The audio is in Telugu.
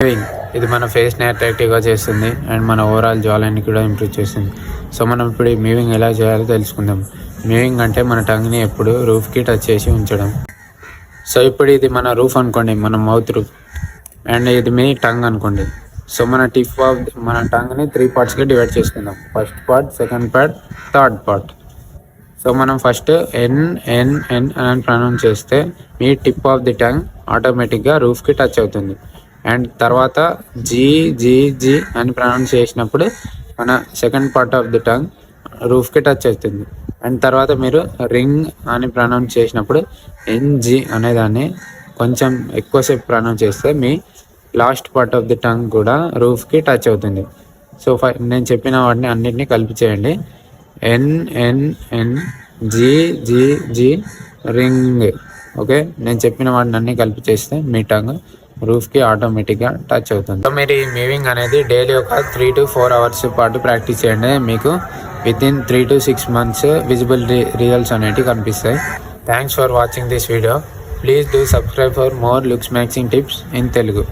మూవింగ్ ఇది మన ఫేస్ని అట్రాక్టివ్గా చేస్తుంది అండ్ మన ఓవరాల్ జాలైన్ని కూడా ఇంప్రూవ్ చేస్తుంది. సో మనం ఇప్పుడు ఈ మూవింగ్ ఎలా చేయాలో తెలుసుకుందాం. మూవింగ్ అంటే మన టంగ్ని ఎప్పుడు రూఫ్కి టచ్ చేసి ఉంచడం. సో ఇప్పుడు ఇది మన రూఫ్ అనుకోండి, మన మౌత్ రూఫ్, అండ్ ఇది మీ టంగ్ అనుకోండి. సో మన టిప్ ఆఫ్ మన టంగ్ని 3 పార్ట్స్గా డివైడ్ చేసుకుందాం. First part, second part, third part. So మనం ఫస్ట్ ఎన్ ఎన్ ఎన్ అని ప్రొనౌన్స్ చేస్తే మీ టిప్ ఆఫ్ ది టంగ్ ఆటోమేటిక్గా రూఫ్కి టచ్ అవుతుంది. అండ్ తర్వాత జీ జీ జీ అని ప్రొనౌన్స్ చేసినప్పుడు మన second part of the tongue రూఫ్కి టచ్ అవుతుంది. అండ్ తర్వాత మీరు రింగ్ అని ప్రొనౌన్స్ చేసినప్పుడు ఎన్జీ అనేదాన్ని కొంచెం ఎక్కువసేపు ప్రొనౌన్స్ చేస్తే మీ last part of the tongue కూడా రూఫ్కి టచ్ అవుతుంది. సో నేను చెప్పిన వాటిని అన్నిటినీ కలిపి చేయండి. N N N G G G ring. Okay, నేను చెప్పిన వాటిని అన్నీ కలిపి చేస్తే మీ టంగ్ రూఫ్కి ఆటోమేటిక్గా టచ్ అవుతుంది. సో మీరు ఈ మూవింగ్ అనేది డైలీ ఒక 3 to 4 hours పాటు ప్రాక్టీస్ చేయండి. మీకు within 3 to 6 months visible results అనేవి కనిపిస్తాయి. Thanks for watching this video. Please do subscribe for more looks maxing tips in Telugu.